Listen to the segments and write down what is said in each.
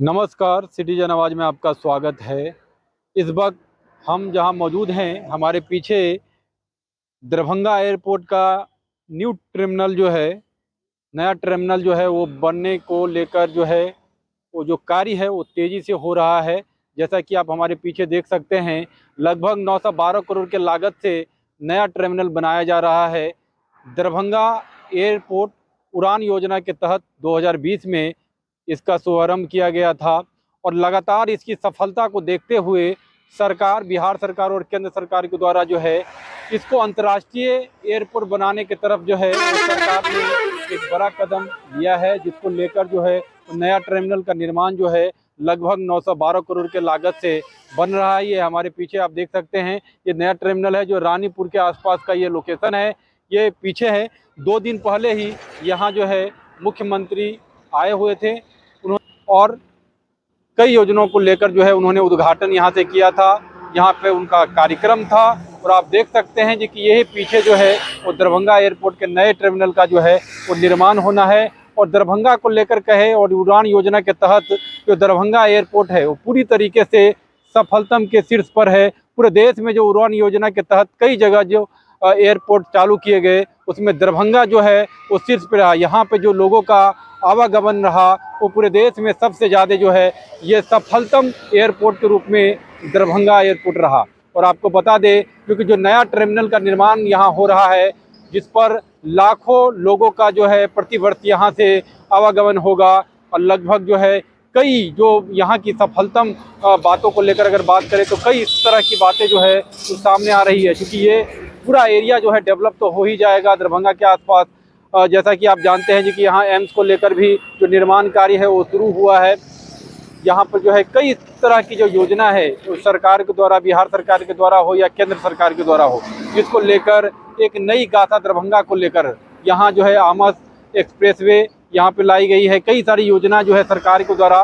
नमस्कार, सिटीजन आवाज़ में आपका स्वागत है। इस वक्त हम जहां मौजूद हैं, हमारे पीछे दरभंगा एयरपोर्ट का न्यू टर्मिनल जो है, नया टर्मिनल जो है वो बनने को लेकर जो है वो जो कार्य है वो तेज़ी से हो रहा है। जैसा कि आप हमारे पीछे देख सकते हैं, लगभग 912 करोड़ के लागत से नया टर्मिनल बनाया जा रहा है। दरभंगा एयरपोर्ट उड़ान योजना के तहत 2020 में इसका शुभारंभ किया गया था और लगातार इसकी सफलता को देखते हुए सरकार, बिहार सरकार और केंद्र सरकार के द्वारा जो है इसको अंतर्राष्ट्रीय एयरपोर्ट बनाने की तरफ जो है सरकार ने एक बड़ा कदम लिया है, जिसको लेकर जो है नया टर्मिनल का निर्माण जो है लगभग 912 करोड़ के लागत से बन रहा है। ये हमारे पीछे आप देख सकते हैं, ये नया टर्मिनल है जो रानीपुर के आसपास का ये लोकेशन है, ये पीछे है। 2 दिन पहले ही यहाँ जो है मुख्यमंत्री आए हुए थे और कई योजनाओं को लेकर जो है उन्होंने उद्घाटन यहाँ से किया था। यहाँ पे उनका कार्यक्रम था और आप देख सकते हैं जी कि यही पीछे जो है वो दरभंगा एयरपोर्ट के नए टर्मिनल का जो है वो निर्माण होना है। और दरभंगा को लेकर कहे और उड़ान योजना के तहत जो दरभंगा एयरपोर्ट है वो पूरी तरीके से सफलतम के शीर्ष पर है। पूरे देश में जो उड़ान योजना के तहत कई जगह जो एयरपोर्ट चालू किए गए, उसमें दरभंगा जो है वो शीर्ष पर रहा। यहाँ पे जो लोगों का आवागमन रहा वो पूरे देश में सबसे ज़्यादा जो है ये सफलतम एयरपोर्ट के रूप में दरभंगा एयरपोर्ट रहा। और आपको बता दें, क्योंकि जो नया टर्मिनल का निर्माण यहाँ हो रहा है, जिस पर लाखों लोगों का जो है प्रतिवर्ष यहाँ से आवागमन होगा और लगभग जो है कई जो यहाँ की सफलतम बातों को लेकर अगर बात करें तो कई इस तरह की बातें जो है तो सामने आ रही है, क्योंकि ये पूरा एरिया जो है डेवलप तो हो ही जाएगा दरभंगा के आसपास। जैसा कि आप जानते हैं जी कि यहाँ एम्स को लेकर भी जो निर्माण कार्य है वो शुरू हुआ है। यहाँ पर जो है कई तरह की जो योजना है तो सरकार के द्वारा, बिहार सरकार के द्वारा हो या केंद्र सरकार के द्वारा हो, जिसको लेकर एक नई गाथा दरभंगा को लेकर यहाँ जो है आमस एक्सप्रेसवे यहाँ पे लाई गई है। कई सारी योजना जो है सरकार के द्वारा,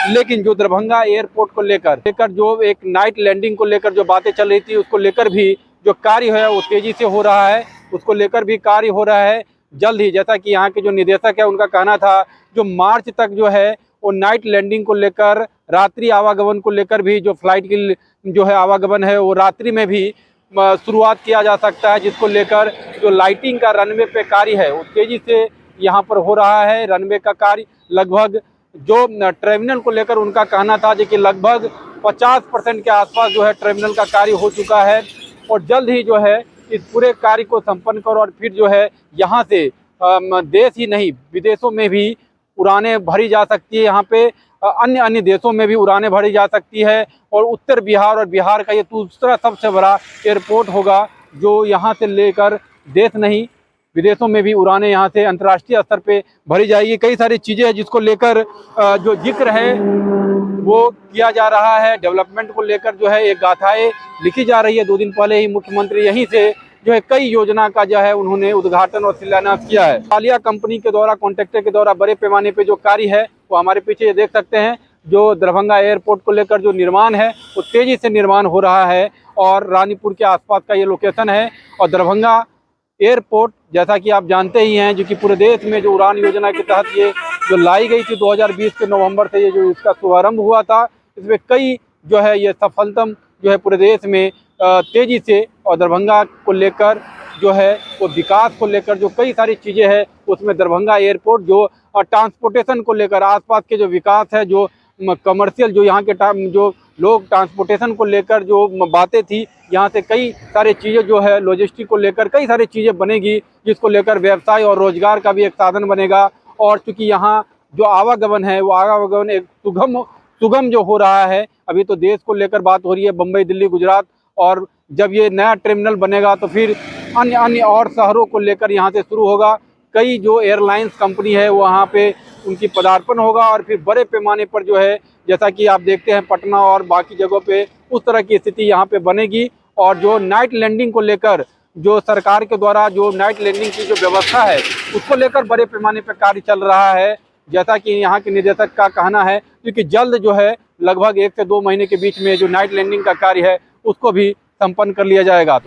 लेकिन जो दरभंगा एयरपोर्ट को लेकर जो एक नाइट लैंडिंग को लेकर जो बातें चल रही थी, उसको लेकर भी जो कार्य है वो तेज़ी से हो रहा है। उसको लेकर भी कार्य हो रहा है जल्द ही। जैसा कि यहाँ के जो निदेशक है उनका कहना था जो मार्च तक जो है वो नाइट लैंडिंग को लेकर, रात्रि आवागमन को लेकर भी जो फ्लाइट की जो है आवागमन है वो रात्रि में भी शुरुआत किया जा सकता है, जिसको लेकर जो लाइटिंग का रनवे पे कार्य है वो तेज़ी से यहाँ पर हो रहा है। रनवे का कार्य लगभग जो टर्मिनल को लेकर उनका कहना था कि लगभग 50% के आसपास जो है टर्मिनल का कार्य हो चुका है और जल्द ही जो है इस पूरे कार्य को संपन्न करो और फिर जो है यहाँ से देश ही नहीं विदेशों में भी उड़ानें भरी जा सकती है। यहाँ पे अन्य देशों में भी उड़ानें भरी जा सकती है और उत्तर बिहार और बिहार का ये दूसरा सबसे बड़ा एयरपोर्ट होगा जो यहाँ से लेकर देश नहीं विदेशों में भी उड़ानें यहाँ से अंतर्राष्ट्रीय स्तर पे भरी जाएगी। कई सारी चीज़ें हैं जिसको लेकर जो जिक्र है वो किया जा रहा है। डेवलपमेंट को लेकर जो है एक गाथाएं लिखी जा रही है। 2 दिन पहले ही मुख्यमंत्री यहीं से जो है कई योजना का जो है उन्होंने उद्घाटन और शिलान्यास किया है। आलिया कंपनी के द्वारा, कॉन्ट्रैक्टर के द्वारा बड़े पैमाने पे जो कार्य है वो हमारे पीछे देख सकते हैं। जो दरभंगा एयरपोर्ट को लेकर जो निर्माण है वो तेज़ी से निर्माण हो रहा है और रानीपुर के आसपास का ये लोकेशन है। और दरभंगा एयरपोर्ट जैसा कि आप जानते ही हैं, जो कि पूरे देश में जो उड़ान योजना के तहत ये जो लाई गई थी 2020 के नवंबर से ये जो इसका शुभारंभ हुआ था, इसमें कई जो है ये सफलतम जो है पूरे देश में तेज़ी से और दरभंगा को लेकर जो है वो विकास को लेकर जो कई सारी चीज़ें हैं उसमें दरभंगा एयरपोर्ट जो ट्रांसपोर्टेशन को लेकर आसपास के जो विकास है, जो कमर्शियल जो यहाँ के जो लोग ट्रांसपोर्टेशन को लेकर जो बातें थी, यहाँ से कई सारी चीज़ें जो है लॉजिस्टिक को लेकर कई सारी चीज़ें बनेगी, जिसको लेकर व्यवसाय और रोजगार का भी एक साधन बनेगा। और चूँकि यहाँ जो आवागमन है वो आवागमन एक सुगम जो हो रहा है। अभी तो देश को लेकर बात हो रही है, बम्बई, दिल्ली, गुजरात, और जब ये नया टर्मिनल बनेगा तो फिर अन्य और शहरों को लेकर यहाँ से शुरू होगा। कई जो एयरलाइंस कंपनी है वहाँ पे उनकी पदार्पण होगा और फिर बड़े पैमाने पर जो है जैसा कि आप देखते हैं पटना और बाकी जगहों पे उस तरह की स्थिति यहाँ पे बनेगी। और जो नाइट लैंडिंग को लेकर जो सरकार के द्वारा जो नाइट लैंडिंग की जो व्यवस्था है उसको लेकर बड़े पैमाने पर कार्य चल रहा है, जैसा कि यहाँ के निदेशक का कहना है, क्योंकि जल्द जो है लगभग 1 से 2 महीने के बीच में जो नाइट लैंडिंग का कार्य है उसको भी संपन्न कर लिया जाएगा।